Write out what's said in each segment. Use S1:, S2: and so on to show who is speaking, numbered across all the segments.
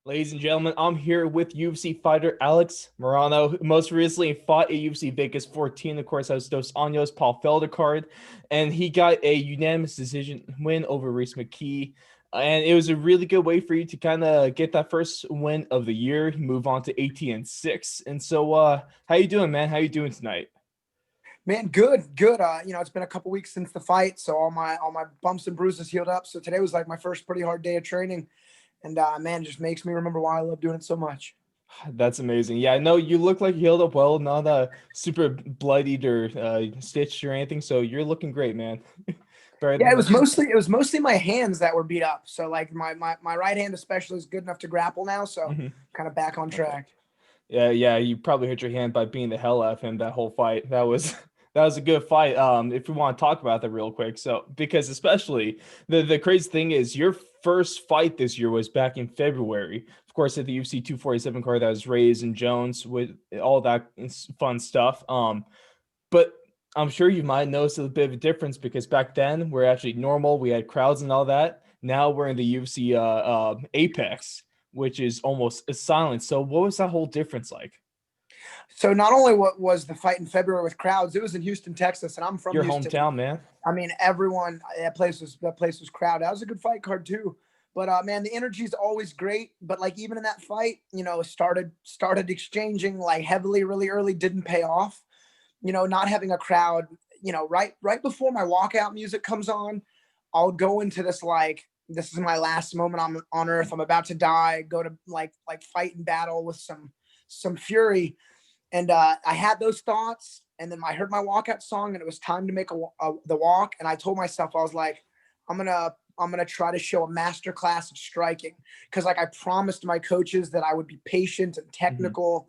S1: Ladies and gentlemen, I'm here with UFC fighter Alex Morono, who most recently fought at UFC Vegas 14. Of course, as Dos Anjos Paul Felder card, and he got a unanimous decision win over Reese McKee. And it was a really good way for you to kind of get that first win of the year, move on to 18-6. And so, how you doing, man? How you doing tonight?
S2: Man, good, good. It's been a couple weeks since the fight, so all my bumps and bruises healed up. So today was like my first pretty hard day of training, and man, it just makes me remember why I love doing it so much.
S1: That's amazing. Yeah, I know you look like you healed up well, not super bloodied or stitched or anything. So you're looking great, man. Better
S2: Yeah,
S1: than
S2: it
S1: the.
S2: was mostly my hands that were beat up. So like my right hand especially is good enough to grapple now. So
S1: Mhm.
S2: kind of back on track.
S1: Yeah, yeah, you probably hurt your hand by beating the hell out of him that whole fight. That was that was a good fight. If we want to talk about that real quick, so because especially the crazy thing is your first fight this year was back in February, of course, at the UFC 247 card that was Reyes and Jones with all that fun stuff. But I'm sure you might notice a bit of a difference because back then we're actually normal, we had crowds and all that. Now we're in the UFC Apex, which is almost a silent. So what was that whole difference like?
S2: So not only what was the fight in February with crowds, it was in Houston, Texas, and I'm from
S1: Your
S2: Houston.
S1: hometown, man.
S2: I mean, everyone that place was crowded. That was a good fight card too. But man, the energy is always great. But like even in that fight, started exchanging like heavily really early, didn't pay off. Not having a crowd. Right before my walkout music comes on, I'll go into this like this is my last moment on earth. I'm about to die. Go to like fight and battle with some fury, and I had those thoughts, and then I heard my walkout song, and it was time to make the walk. And I told myself, I was like, I'm gonna try to show a master class of striking, because like I promised my coaches that I would be patient and
S1: Mhm.
S2: technical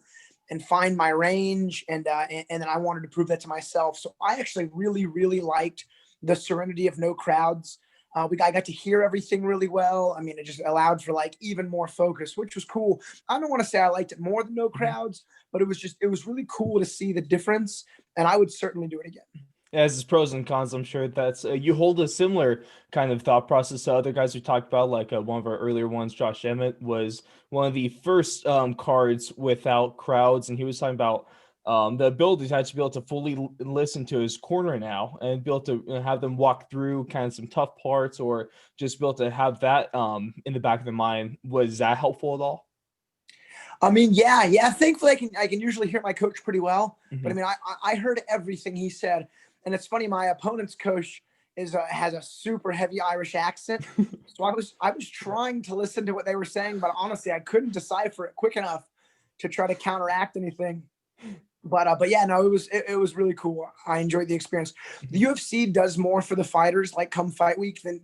S2: and find my range, and then I wanted to prove that to myself. So I actually really really liked the serenity of no crowds. I got to hear everything really well. I mean, it just allowed for like even more focus, which was cool. I don't want to say I liked it more than no
S1: Mhm.
S2: crowds, but it was really cool to see the difference, and I would certainly do it again.
S1: As its pros and cons, I'm sure that's you hold a similar kind of thought process to other guys we talked about. Like one of our earlier ones, Josh Emmett, was one of the first cards without crowds, and he was talking about the ability to actually be able to fully listen to his corner now and be able to have them walk through kind of some tough parts, or just be able to have that in the back of the mind. Was that helpful at all?
S2: I mean, yeah, yeah. Thankfully, I can usually hear my coach pretty well. But I
S1: Hmm.
S2: mean, I heard everything he said, and it's funny. My opponent's coach has a super heavy Irish accent, so I was trying to listen to what they were saying, but honestly, I couldn't decipher it quick enough to try to counteract anything. But yeah, no, it was really cool. I enjoyed the experience. The UFC does more for the fighters, like come fight week, than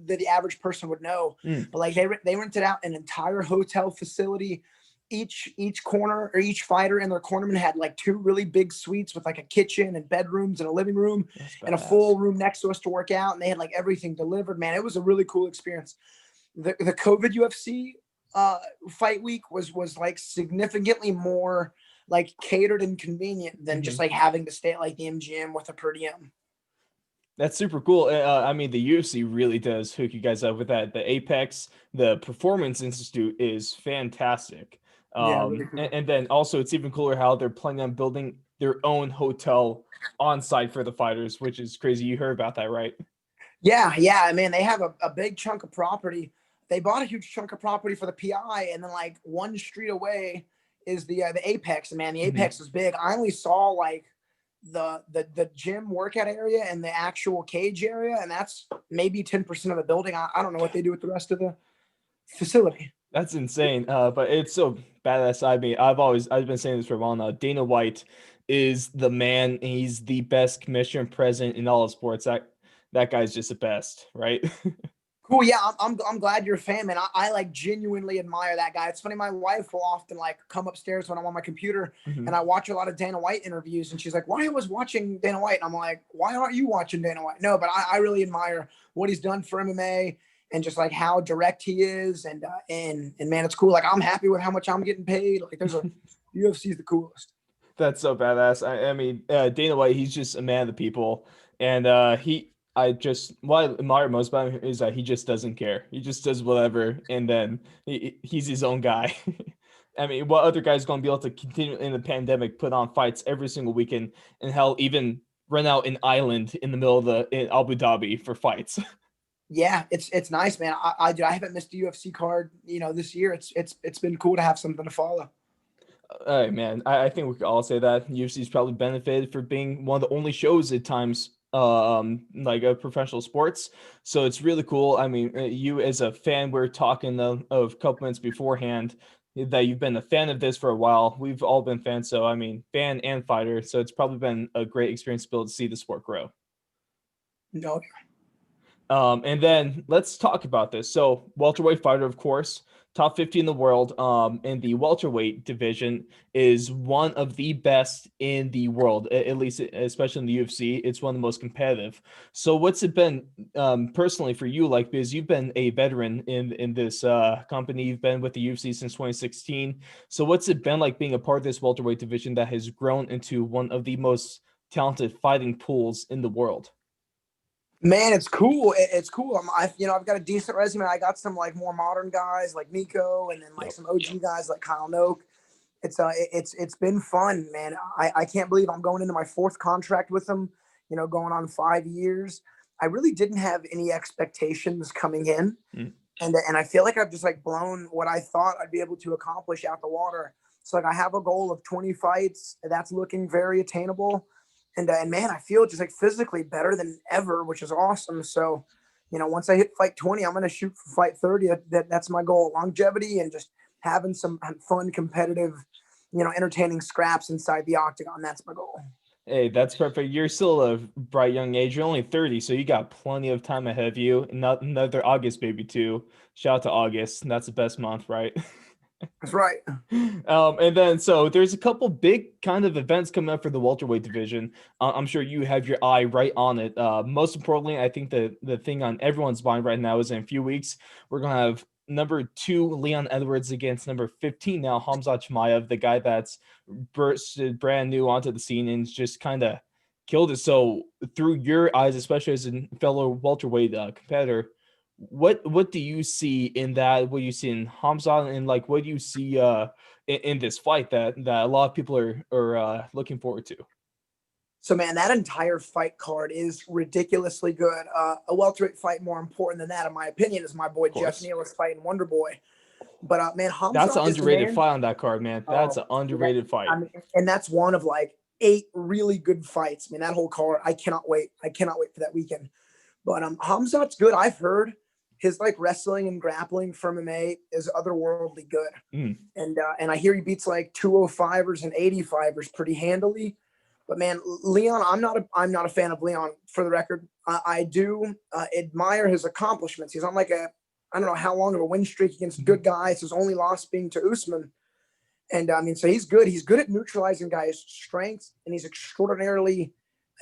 S2: the average person would know.
S1: Mm.
S2: But like they rented out an entire hotel facility. Each corner or each fighter and their cornerman had like two really big suites with like a kitchen and bedrooms and a living room
S1: That's
S2: and a
S1: badass.
S2: full room next to us to work out. And they had like everything delivered. Man, it was a really cool experience. The COVID UFC fight week was like significantly more like catered and convenient than just
S1: Mhm.
S2: like having to stay at like the MGM with a per diem.
S1: That's super cool. I mean, the UFC really does hook you guys up with that. The Apex, the Performance Institute is fantastic.
S2: Yeah, really
S1: And,
S2: cool.
S1: and then also, it's even cooler how they're planning on building their own hotel on site for the fighters, which is crazy. You heard about that, right?
S2: Yeah, yeah, man, they have a big chunk of property. They bought a huge chunk of property for the PI, and then like one street away is the Apex. And man, the
S1: Hmm.
S2: Apex is big. I only saw like the gym workout area and the actual cage area, and that's maybe 10% of the building. I don't know what they do with the rest of the facility.
S1: That's insane. But it's so badass. I mean, I've been saying this for a while now. Dana White is the man. He's the best commissioner and president in all of sports. That guy's just the best, right?
S2: Cool. Yeah, I'm glad you're a fan, man. I like genuinely admire that guy. It's funny. My wife will often like come upstairs when I'm on my computer, and
S1: Mhm.
S2: I watch a lot of Dana White interviews, and she's like, "Why was watching Dana White?" And I'm like, "Why aren't you watching Dana White?" No, but I really admire what he's done for MMA and just like how direct he is, and man, it's cool. Like I'm happy with how much I'm getting paid. Like there's a UFC is the coolest.
S1: That's so badass. I mean, Dana White, he's just a man of the people, and he what I admire most about him is that he just doesn't care. He just does whatever, and then he's his own guy. I mean, what other guy's going to be able to continue in the pandemic, put on fights every single weekend, and hell, even rent out an island in the middle of in Abu Dhabi for fights?
S2: Yeah, it's nice, man. I haven't missed a UFC card, this year. It's been cool to have something to follow.
S1: All right, man. I think we could all say that UFC's probably benefited for being one of the only shows at times, like a professional sports. So it's really cool. I mean, you as a fan, we're talking of a couple minutes beforehand that you've been a fan of this for a while. We've all been fans. So, I mean, fan and fighter. So it's probably been a great experience to be able to see the sport grow.
S2: No.
S1: And then let's talk about this. So welterweight fighter, of course, top 50 in the world. In the welterweight division is one of the best in the world, at least, especially in the UFC. It's one of the most competitive. So what's it been personally for you, like, because you've been a veteran in this company, you've been with the UFC since 2016. So what's it been like being a part of this welterweight division that has grown into one of the most talented fighting pools in the world?
S2: Man, it's cool. It's cool. I've got a decent resume. I got some like more modern guys like Nico, and then like some OG guys like Kyle Noak. It's been fun, man. I can't believe I'm going into my 4th contract with them. Going on 5 years. I really didn't have any expectations coming in, and I feel like I've just like blown what I thought I'd be able to accomplish out the water. So like I have a goal of 20 fights. That's looking very attainable. And man, I feel just like physically better than ever, which is awesome. So, once I hit fight 20, I'm going to shoot for fight 30. That's my goal: longevity and just having some fun, competitive, entertaining scraps inside the octagon. That's my goal.
S1: Hey, that's perfect. You're still a bright young age. You're only 30, so you got plenty of time ahead of you. Not another August baby too. Shout out to August. That's the best month, right?
S2: That's right.
S1: And then so there's a couple big kind of events coming up for the welterweight division. I'm sure you have your eye right on it. Most importantly, I think the thing on everyone's mind right now is in a few weeks we're gonna have number 2 Leon Edwards against number 15 now Khamzat Chimaev, the guy that's bursted brand new onto the scene and just kind of killed it. So through your eyes, especially as a fellow welterweight competitor, what do you see in that? What do you see in Hamza, and like what do you see in this fight that a lot of people are looking forward to?
S2: So man, that entire fight card is ridiculously good. A welterweight fight more important than that, in my opinion, is my boy Jeff Neal is fighting Wonder Boy. But man, Hamza,
S1: that's an underrated fight on that card, man. That's an underrated fight.
S2: I mean, and that's one of like 8 really good fights. I mean, that whole card, I cannot wait. I cannot wait for that weekend. But Hamzat's good. I've heard his like wrestling and grappling from MMA is otherworldly good. And I hear he beats like 205ers and 85ers pretty handily. But man, Leon, I'm not a fan of Leon, for the record. I do admire his accomplishments. He's on like I don't know how long of a win streak against good guys. His only loss being to Usman. And I mean, so he's good. He's good at neutralizing guys' strengths, and he's extraordinarily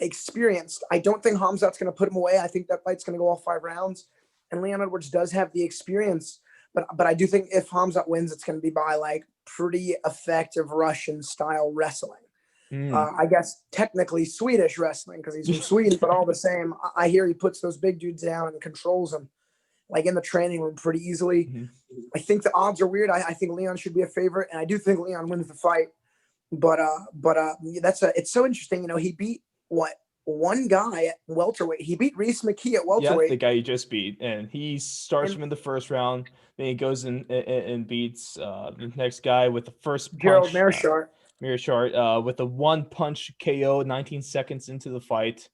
S2: experienced. I don't think Hamzat's going to put him away. I think that fight's going to go all 5 rounds. And Leon Edwards does have the experience, but I do think if Hamzat wins, it's going to be by like pretty effective Russian style wrestling. I guess technically Swedish wrestling because he's from Sweden, but all the same, I hear he puts those big dudes down and controls them like in the training room pretty easily. I think the odds are weird. I think Leon should be a favorite, and I do think Leon wins the fight. But it's so interesting. He beat one guy at welterweight. He beat Reese McKee at welterweight.
S1: Yeah, the guy you just beat, and he starts him in the first round. Then he goes in and beats the next guy with the first punch.
S2: Gerald Mearshart
S1: with a 1-punch KO 19 seconds into the fight.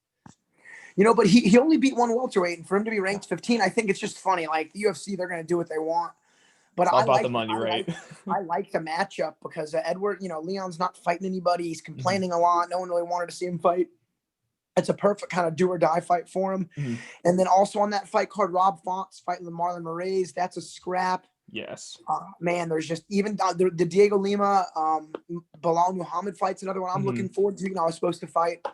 S2: But he only beat one welterweight, and for him to be ranked 15, I think it's just funny. Like the UFC, they're going to do what they want. But
S1: it's all about the money, right?
S2: I like the matchup because Edward, Leon's not fighting anybody. He's complaining a lot. No one really wanted to see him fight. It's a perfect kind of do or die fight for him. And then also on that fight card, Rob Font's fighting the Marlon Moraes. That's a scrap.
S1: Yes.
S2: Man, there's just even the Diego Lima, Bilal Muhammad fight's another one I'm looking forward to. I was supposed to fight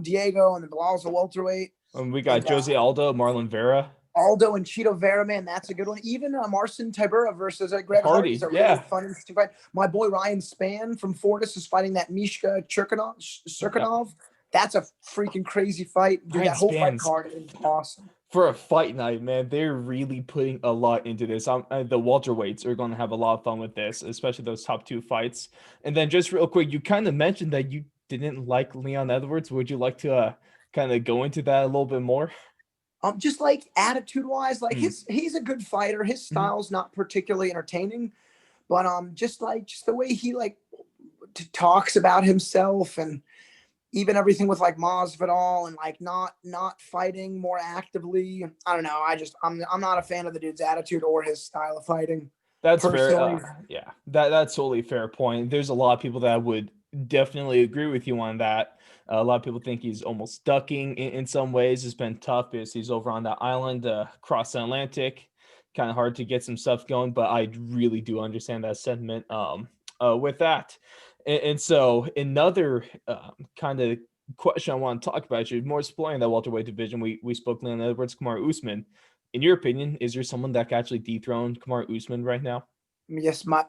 S2: Diego, and then Bilal's a welterweight.
S1: And we got Jose Aldo, Marlon Vera.
S2: Aldo and Cheeto Vera, man, that's a good one. Even Marcin Tybura versus Greg Hardy is a really fun, interesting fight. My boy Ryan Spann from Fortis is fighting that Mishka Cirkunov. That's a freaking crazy fight. Dude,
S1: Brian
S2: that whole fight
S1: Spence,
S2: card is awesome.
S1: for a fight night, man, they're really putting a lot into this. The welterweights are going to have a lot of fun with this, especially those top two fights. And then just real quick, you kind of mentioned that you didn't like Leon Edwards. Would you like to kind of go into that a little bit more?
S2: Just like attitude wise, like
S1: Mm.
S2: he's a good fighter. His
S1: Mhm.
S2: style's not particularly entertaining, but just the way he like talks about himself, and even everything with like Masvidal and like not fighting more actively. I don't know. I'm not a fan of the dude's attitude or his style of fighting
S1: That's fair.
S2: personally.
S1: Yeah, that's totally a fair point. There's a lot of people that would definitely agree with you on that. A lot of people think he's almost ducking in some ways. It's been tough because he's over on that island across the Atlantic. Kind of hard to get some stuff going, but I really do understand that sentiment with that. And so another kind of question I want to talk about, you more exploring that welterweight division. We spoke Leon Edwards, Kamaru Usman. In your opinion, is there someone that can actually dethrone Kamaru Usman right now?
S2: Yes, my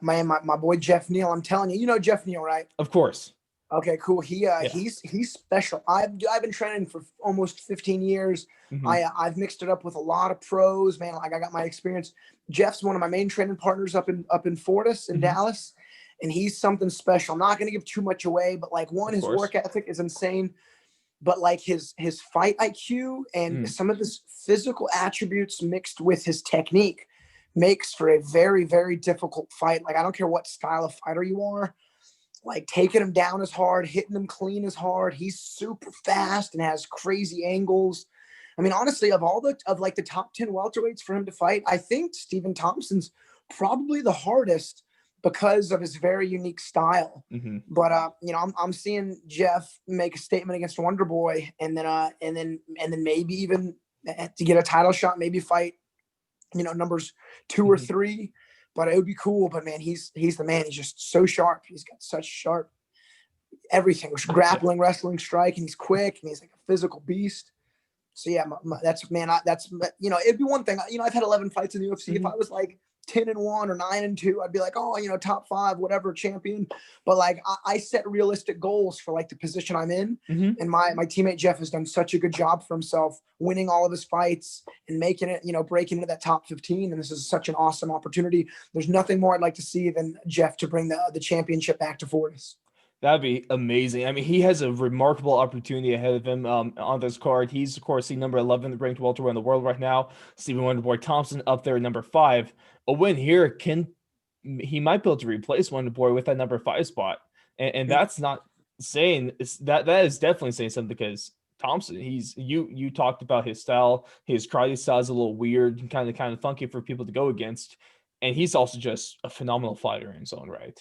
S2: boy Jeff Neal. I'm telling you, you know Jeff Neal, right?
S1: Of course.
S2: Okay, cool.
S1: Yeah.
S2: He's special. I've been training for almost 15 years.
S1: Hmm.
S2: I've mixed it up with a lot of pros, man. Like I got my experience. Jeff's one of my main training partners up in Fortis in
S1: Hmm.
S2: Dallas, and he's something special. I'm not going to give too much away, but like one,
S1: Of
S2: his
S1: course.
S2: work ethic is insane, but like his fight IQ and
S1: Mm.
S2: some of his physical attributes mixed with his technique makes for a very, very difficult fight. Like I don't care what style of fighter you are, like taking him down is hard, hitting him clean is hard. He's super fast and has crazy angles. I mean, honestly, of like the top 10 welterweights for him to fight, I think Stephen Thompson's probably the hardest because of his very unique style.
S1: Hmm.
S2: But I'm seeing Jeff make a statement against Wonder Boy, and then maybe even to get a title shot, maybe fight, numbers 2 or
S1: Hmm.
S2: 3. But it would be cool. But man, he's the man. He's just so sharp. He's got such sharp everything,
S1: Yeah.
S2: grappling, wrestling, strike, and he's quick, and he's like a physical beast. So yeah, that's man. That's it'd be one thing. I've had 11 fights in the UFC. If
S1: Hmm.
S2: I was like 10-1 or 9-2, I'd be like, oh, top 5, whatever, champion. But like, I set realistic goals for like the position I'm in,
S1: Hmm.
S2: and my teammate Jeff has done such a good job for himself, winning all of his fights and making it, breaking into that top 15. And this is such an awesome opportunity. There's nothing more I'd like to see than Jeff to bring the championship back to Fortis.
S1: That'd be amazing. I mean, he has a remarkable opportunity ahead of him on this card. He's, of course, the number 11 ranked welterweight in the world right now. Stephen Wonderboy Thompson up there at number 5. A win here he might be able to replace Wonderboy with that number 5 spot. And that's not saying that is definitely saying something, because Thompson, you talked about his style. His karate style is a little weird and kind of funky for people to go against. And he's also just a phenomenal fighter in his own right.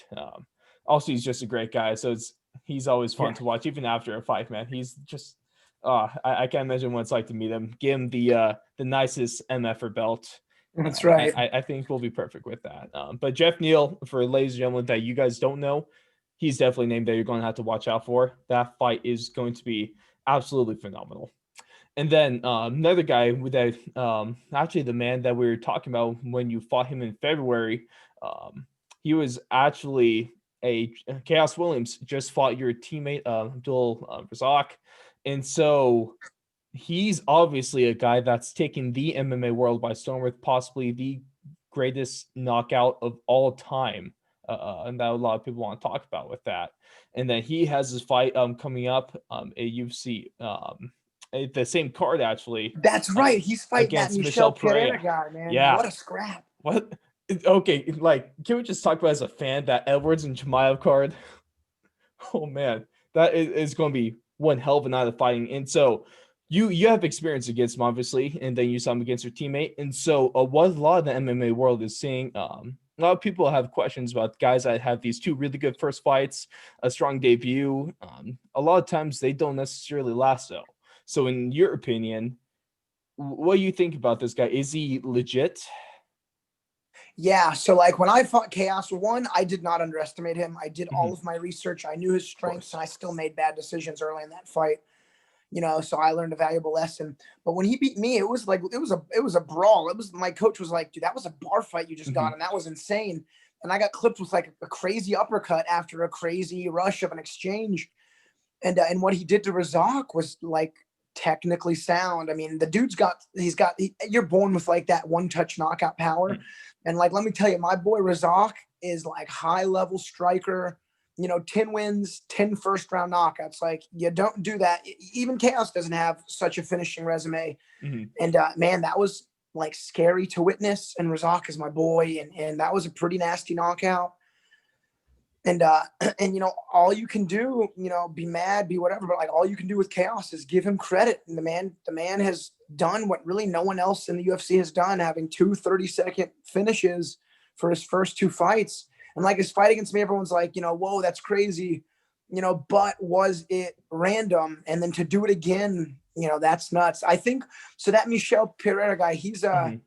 S1: Also, he's just a great guy, so he's always fun
S2: Yeah,
S1: to watch, even after a fight, man. He's just I can't imagine what it's like to meet him. Give him the nicest MFer belt.
S2: that's right.
S1: I think we'll be perfect with that. But Jeff Neal, for ladies and gentlemen that you guys don't know, he's definitely a name that you're going to have to watch out for. That fight is going to be absolutely phenomenal. And then another guy with that, actually the man that we were talking about when you fought him in February, he was actually a Chaos Williams, just fought your teammate Abdul Razak, and so he's obviously a guy that's taken the MMA world by storm with possibly the greatest knockout of all time, and that a lot of people want to talk about with that. And then he has his fight coming up at UFC at the same card actually,
S2: That's
S1: uh,
S2: right. He's fighting that
S1: against Michel
S2: Michel Pereira
S1: Pereira.
S2: guy, man.
S1: Yeah.
S2: What a scrap.
S1: What? Okay, like, can we just talk about as a fan that Edwards and Chimaev card? Oh man, that is going to be one hell of a night of fighting. And so you have experience against him, obviously, and then you saw him against your teammate. And so what a lot of the MMA world is seeing, a lot of people have questions about guys that have these two really good first fights, a strong debut. A lot of times they don't necessarily last though. So in your opinion, what do you think about this guy? Is he legit?
S2: Yeah, so like when I fought Chaos One, I did not underestimate him. I did
S1: Mhm.
S2: all of my research. I knew his
S1: Of
S2: strengths,
S1: course.
S2: and I still made bad decisions early in that fight. So I learned a valuable lesson. But when he beat me, it was like it was a brawl. It was my coach was like, dude, that was a bar fight you just got,
S1: Mhm.
S2: and that was insane. And I got clipped with like a crazy uppercut after a crazy rush of an exchange. And what he did to Razak was like technically sound. I mean, the dude's you're born with like that one touch knockout power. And like, let me tell you, my boy Razak is like high level striker, 10 wins, 10 first round knockouts. Like, you don't do that. Even Chaos doesn't have such a finishing resume.
S1: Mm-hmm.
S2: And man, that was like scary to witness. And Razak is my boy. And that was a pretty nasty knockout. And all you can do, be mad, be whatever, but like all you can do with Chaos is give him credit. And the man has done what really no one else in the UFC has done, having 2 30-second finishes for his first 2 fights. And like his fight against me, everyone's like, whoa, that's crazy, but was it random? And then to do it again, that's nuts. I think so. That Michel Pereira guy, he's a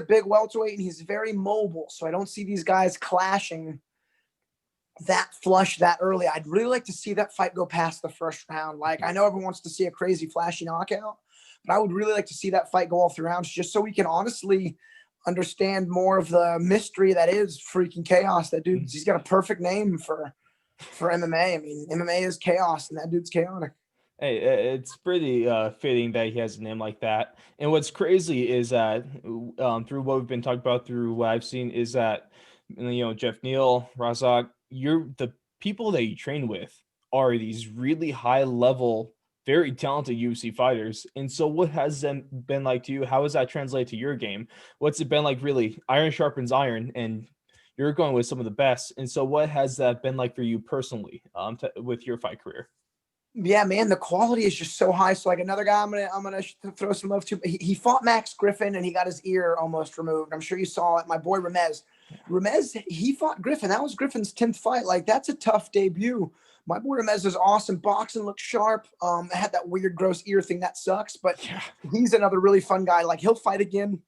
S2: big welterweight and he's very mobile. So I don't see these guys clashing that flush that early. I'd really like to see that fight go past the first round. Like, I know everyone wants to see a crazy flashy knockout, but I would really like to see that fight go all 3 rounds, just so we can honestly understand more of the mystery that is freaking Chaos. That dude, he's got a perfect name for MMA. I mean, MMA is chaos, and that dude's chaotic.
S1: Hey, it's pretty fitting that he has a name like that. And what's crazy is that through what we've been talking about, through what I've seen, is that Jeff Neal, Razak, the people that you train with are these really high level, very talented UFC fighters. And so what has them been like to you? How does that translate to your game? What's it been like? Really, iron sharpens iron, and you're going with some of the best. And so what has that been like for you personally with your fight career?
S2: Yeah, man, the quality is just so high. So like another guy, I'm gonna throw some love to. He fought Max Griffin and he got his ear almost removed. I'm sure you saw it. My boy Ramez, he fought Griffin. That was Griffin's 10th fight. Like, that's a tough debut. My boy Ramez is awesome. Boxing looked sharp. I had that weird gross ear thing that sucks, but
S1: Yeah.
S2: he's another really fun guy. Like, he'll fight again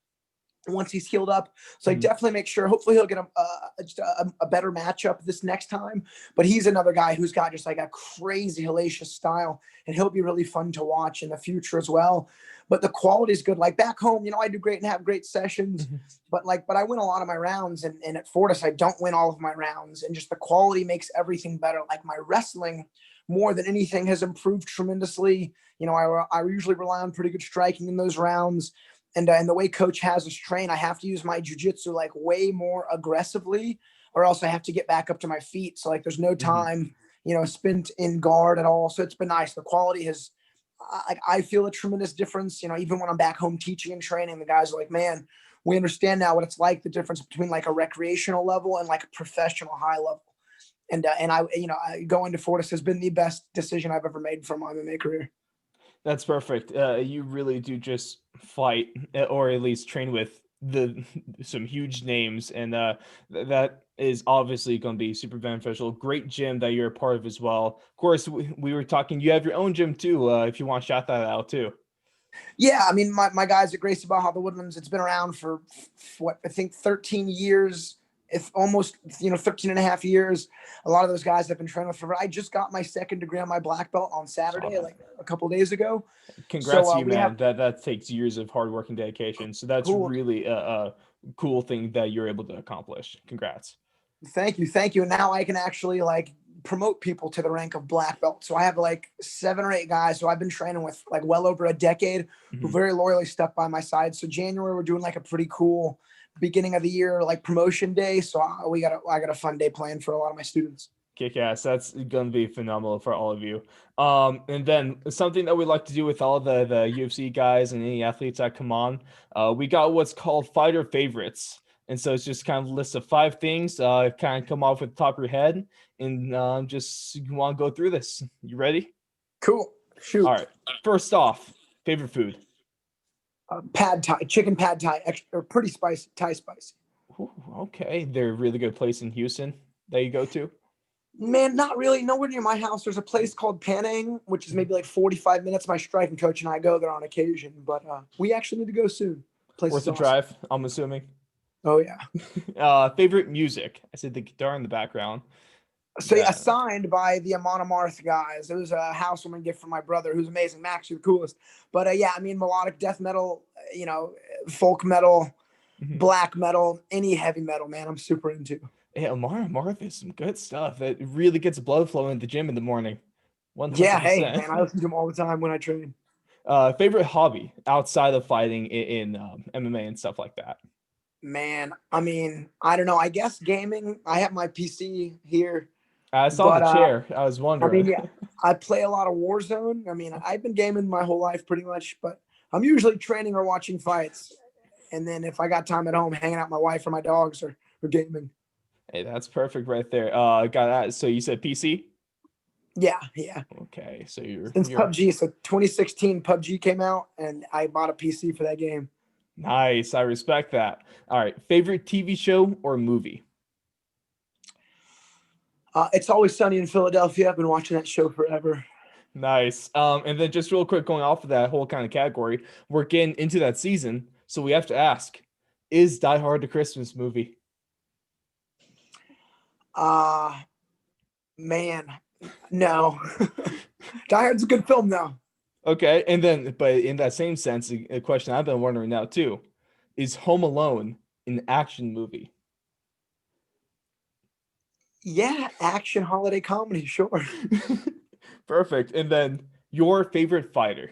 S2: once he's healed up. So like, definitely make sure, hopefully he'll get a better matchup this next time. But he's another guy who's got just like a crazy hellacious style, and he'll be really fun to watch in the future as well. But the quality is good. Like back home, I do great and have great sessions, but I win a lot of my rounds, and at Fortis, I don't win all of my rounds, and just the quality makes everything better. Like, my wrestling, more than anything, has improved tremendously. I usually rely on pretty good striking in those rounds. And the way coach has us train, I have to use my jiu-jitsu like way more aggressively, or else I have to get back up to my feet. So like, there's no time, spent in guard at all. So it's been nice. The quality has, I feel a tremendous difference. Even when I'm back home teaching and training, the guys are like, man, we understand now what it's like, the difference between like a recreational level and like a professional high level. And going to Fortis has been the best decision I've ever made for my MMA career.
S1: That's perfect. You really do just fight, or at least train with some huge names, and that is obviously going to be super beneficial. Great gym that you're a part of as well. Of course, we were talking. You have your own gym too. If you want to shout that out too.
S2: Yeah, I mean, my guys at Gracie Baja, the Woodlands, it's been around for what I think 13 years. If almost 13 and a half years. A lot of those guys have been training with forever. I just got my 2nd degree on my black belt on Saturday, like a couple of days ago.
S1: Congrats to you, man. That takes years of hard work and dedication. So that's
S2: cool.
S1: Really a cool thing that you're able to accomplish. Congrats.
S2: Thank you. And now I can actually like promote people to the rank of black belt. So I have like 7 or 8 guys who I've been training with like well over a decade, who very loyally stuck by my side. So January, we're doing like a pretty cool beginning of the year, like promotion day. So I got a fun day planned for a lot of my students.
S1: Kick ass. That's going to be phenomenal for all of you. And then something that we like to do with all the UFC guys and any athletes that come on, we got what's called fighter favorites. And so it's just kind of a list of 5 things, kind of come off with the top of your head, and just you want to go through this. You ready?
S2: Cool. Shoot.
S1: All right. First off, favorite food.
S2: Pad Thai, chicken pad Thai, extra, pretty spicy, Thai spicy.
S1: Ooh, okay. They're a really good place in Houston that you go to.
S2: Man, not really. Nowhere near my house. There's a place called Panang, which is maybe like 45 minutes. My striking coach and I go there on occasion, but we actually need to go soon.
S1: Worth the drive, I'm assuming.
S2: Oh, yeah.
S1: Favorite music? I said the guitar in the background.
S2: So yeah, signed by the Amon Amarth guys. It was a housewarming gift from my brother, who's amazing. Max, you're the coolest. But yeah, I mean, melodic death metal, folk metal, black metal, any heavy metal, man, I'm super into.
S1: Yeah, Amon Amarth is some good stuff. That really gets blood flowing at the gym in the morning.
S2: Yeah, hey
S1: 100%.
S2: man, I listen to him all the time when I train.
S1: Favorite hobby outside of fighting in MMA and stuff like that?
S2: Man, I mean, I don't know. I guess gaming. I have my PC here,
S1: I saw the
S2: but
S1: chair. I was
S2: I
S1: wondering.
S2: mean, yeah, I play a lot of Warzone. I mean, I've been gaming my whole life pretty much, but I'm usually training or watching fights. And then if I got time at home, hanging out with my wife or my dogs or gaming.
S1: Hey, that's perfect right there. Got that. So you said PC?
S2: Yeah, yeah.
S1: Okay, so you're
S2: Since
S1: you're
S2: PUBG, so 2016 PUBG came out, and I bought a PC for that game.
S1: nice. I respect that. All right, favorite TV show or movie?
S2: It's Always Sunny in Philadelphia. I've been watching that show forever.
S1: Nice. And then just real quick, going off of that whole kind of category, we're getting into that season, so we have to ask: is Die Hard a Christmas movie?
S2: Uh Man, no. Die Hard's a good film, though.
S1: Okay, and then, but in that same sense, a question I've been wondering now too: is Home Alone an action movie?
S2: Yeah, action holiday comedy, sure.
S1: Perfect. And then your favorite fighter?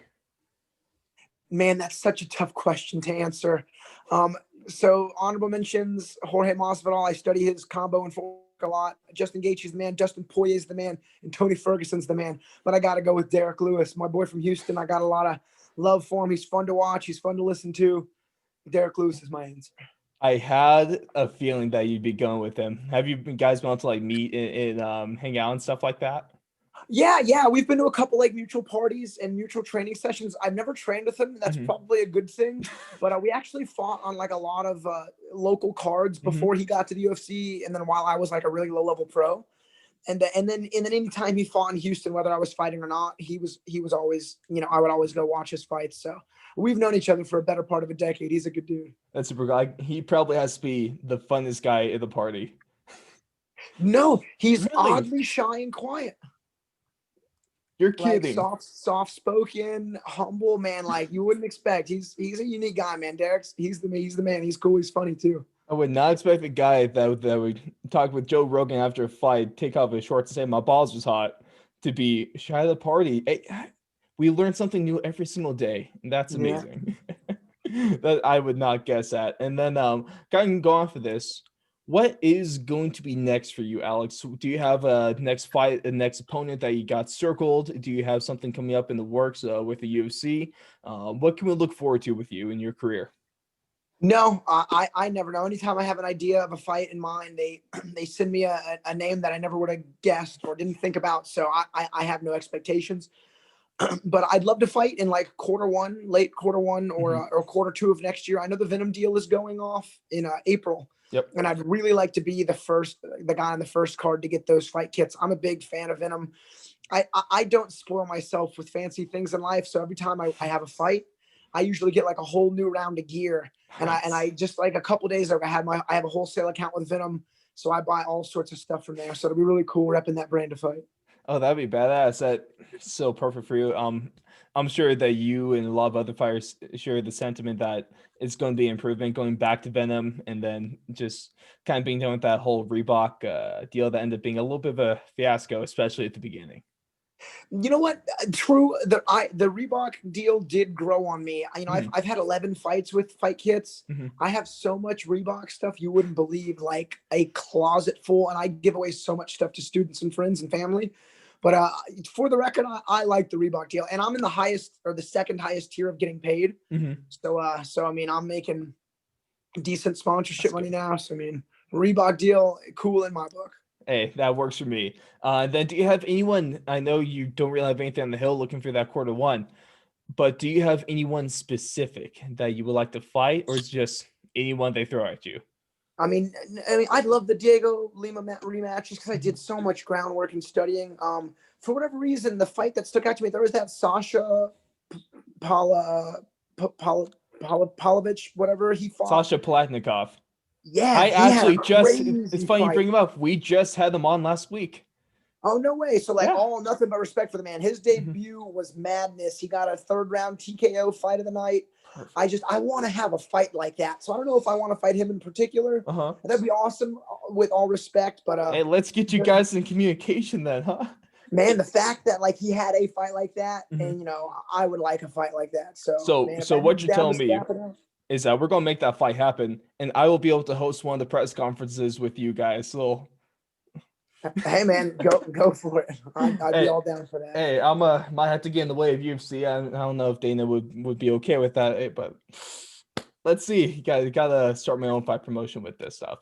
S2: Man, that's such a tough question to answer. Um, so honorable mentions: Jorge Masvidal. I study his combo and footwork a lot. Justin Gaethje's the man. Dustin Poirier's the man, and Tony Ferguson's the man. But I got to go with Derek Lewis, my boy from Houston. I got a lot of love for him. He's fun to watch. He's fun to listen to. Derek Lewis is my answer.
S1: I had a feeling that you'd be going with him. Have you guys been able to like meet and hang out and stuff like that?
S2: Yeah. We've been to a couple like mutual parties and mutual training sessions. I've never trained with him. That's
S1: Mhm.
S2: probably a good thing. But we actually fought on like a lot of local cards
S1: Mhm.
S2: before he got to the UFC, and then while I was like a really low level pro. And then anytime he fought in Houston, whether I was fighting or not, he was always, I would always go watch his fights. So we've known each other for a better part of a decade. He's a good dude.
S1: That's super cool. He probably has to be the funnest guy at the party.
S2: No, he's
S1: Really?
S2: oddly shy and quiet.
S1: You're
S2: Like
S1: kidding.
S2: soft spoken, humble man, like you wouldn't expect. He's a unique guy, man. Derek's he's the man. He's cool, he's funny too.
S1: I would not expect a guy that would talk with Joe Rogan after a fight, take off his shorts and say my balls was hot, to be shy at the party. We learn something new every single day, and that's
S2: Yeah.
S1: amazing. That I would not guess at. And then kind of go on for this. What is going to be next for you, Alex? Do you have a next fight, a next opponent that you got circled? Do you have something coming up in the works with the UFC? What can we look forward to with you in your career?
S2: No, I never know. Anytime I have an idea of a fight in mind, they they send me a name that I never would have guessed or didn't think about. So I have no expectations. But I'd love to fight in like quarter one, late quarter one,
S1: Mhm.
S2: or quarter two of next year. I know the Venom deal is going off in April,
S1: Yep.
S2: and I'd really like to be the guy on the first card to get those fight kits. I'm a big fan of Venom. I don't spoil myself with fancy things in life, so every time I have a fight, I usually get like a whole new round of gear. And I
S1: Nice.
S2: just like a couple days ago, I have a wholesale account with Venom, so I buy all sorts of stuff from there. So it'll be really cool repping that brand to fight.
S1: Oh, that'd be badass. That's so perfect for you. I'm sure that you and a lot of other fighters share the sentiment that it's going to be improvement going back to Venom, and then just kind of being done with that whole Reebok deal that ended up being a little bit of a fiasco, especially at the beginning.
S2: You know what? True. The Reebok deal did grow on me.
S1: Mhm.
S2: I've had 11 fights with fight kits.
S1: Mhm.
S2: I have so much Reebok stuff you wouldn't believe, like a closet full, and I give away so much stuff to students and friends and family. But for the record, I like the Reebok deal, and I'm in the highest or the second highest tier of getting paid.
S1: Mhm.
S2: So I mean, I'm making decent
S1: That's
S2: sponsorship money
S1: good.
S2: now. So I mean, Reebok deal, cool in my book.
S1: Hey, that works for me. Then do you have anyone? I know you don't really have anything on the hill looking for that quarter one, but do you have anyone specific that you would like to fight, or is it just anyone they throw at you?
S2: I'd love the Diego Lima rematch just because I
S1: Mhm.
S2: did so much groundwork and studying. For whatever reason, the fight that stuck out to me, there was that Sasha Pala, Pala, Palovich, whatever he fought.
S1: Sasha Palatnikov.
S2: Yeah,
S1: I
S2: he had a
S1: actually just, it's
S2: crazy
S1: funny you
S2: fight.
S1: bring him up. We just had them on last week.
S2: Oh, no way. So, like,
S1: Yeah.
S2: all nothing but respect for the man. His
S1: Mhm.
S2: debut was madness. He got a third round TKO fight of the night.
S1: Perfect.
S2: I want to have a fight like that. So, I don't know if I want to fight him in particular.
S1: Uh-huh.
S2: That'd be awesome with all respect. But
S1: Hey, let's get you guys in communication then, huh?
S2: Man, the fact that like he had a fight like that,
S1: Mhm.
S2: and I would like a fight like that. So
S1: So,
S2: man, if
S1: so
S2: that
S1: what
S2: dude's
S1: you're
S2: down to
S1: telling me
S2: scrap it out.
S1: is that we're gonna make that fight happen, and I will be able to host one of the press conferences with you guys. So,
S2: Hey man, go for it. I'd be
S1: hey,
S2: all down for that.
S1: hey, might have to get in the way of UFC. I don't know if Dana would be okay with that, but let's see. Gotta start my own fight promotion with this stuff.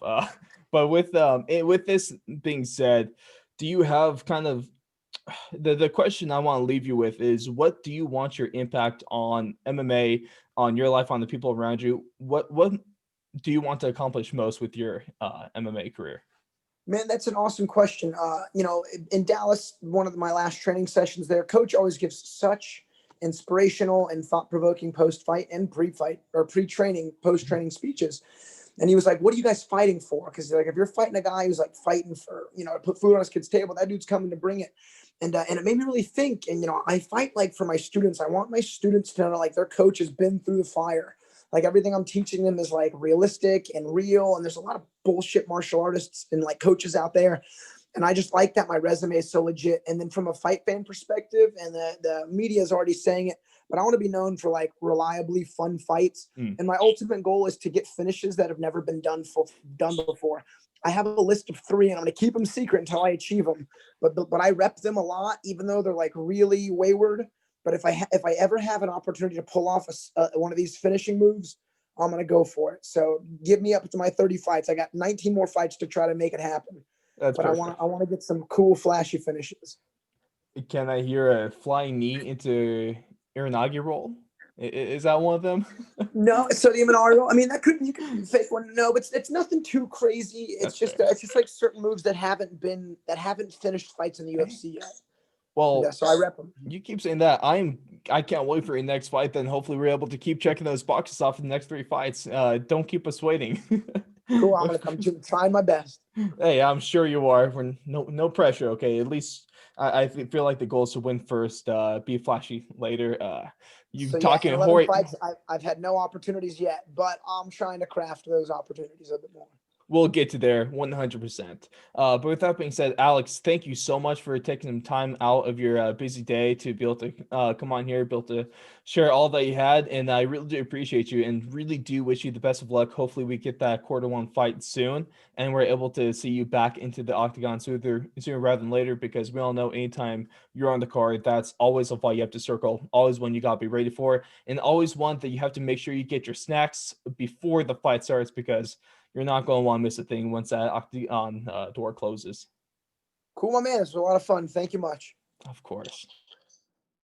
S1: But with this being said, do you have kind of the question I want to leave you with is, what do you want your impact on MMA, on your life, on the people around you? What do you want to accomplish most with your MMA career?
S2: Man, that's an awesome question. In Dallas, one of my last training sessions there, coach always gives such inspirational and thought-provoking post-fight and pre-fight or pre-training, post-training speeches. And he was like, "What are you guys fighting for?" Because like, if you're fighting a guy who's like fighting for, to put food on his kid's table, that dude's coming to bring it. And it made me really think. And I fight like for my students. I want my students to know like their coach has been through the fire. Like everything I'm teaching them is like realistic and real. And there's a lot of bullshit martial artists and like coaches out there. And I just like that my resume is so legit. And then from a fight fan perspective, and the media is already saying it, but I want to be known for like reliably fun fights.
S1: Mm,
S2: And my ultimate goal is to get finishes that have never been done before. I have a list of 3, and I'm going to keep them secret until I achieve them. But I rep them a lot, even though they're like really wayward. But if I ever have an opportunity to pull off one of these finishing moves, I'm going to go for it. So give me up to my 30 fights. I got 19 more fights to try to make it happen.
S1: that's
S2: But I
S1: perfect.
S2: want to get some cool, flashy finishes.
S1: Can I hear a flying knee into inaugural? Is that one of them?
S2: No, so the Imanaro, I mean, you could fake one. No, but it's nothing too crazy.
S1: That's fair.
S2: It's just like certain moves that haven't finished fights in the
S1: Hey,
S2: UFC yet. Yeah,
S1: well,
S2: so I rep them.
S1: you keep saying that. I can't wait for your next fight. Then hopefully we're able to keep checking those boxes off in the next 3 fights. Don't keep us waiting.
S2: Cool. I'm gonna come to trying my best.
S1: Hey, I'm sure you are. We're no pressure. Okay, at least I feel like the goal is to win first, be flashy later. You
S2: So yeah, in
S1: talking
S2: 11
S1: Jorge?
S2: fights, I've had no opportunities yet, but I'm trying to craft those opportunities a bit more.
S1: We'll get to there 100%. But with that being said, Alex, thank you so much for taking some time out of your busy day to be able to come on here, be able to share all that you had. And I really do appreciate you and really do wish you the best of luck. Hopefully, we get that quarter 1 fight soon and we're able to see you back into the octagon sooner rather than later, because we all know anytime you're on the card, that's always a fight you have to circle, always one you got to be ready for, and always one that you have to make sure you get your snacks before the fight starts, because you're not going to want to miss a thing once that octagon door closes.
S2: Cool, my man. This was a lot of fun. Thank you much.
S1: Of course.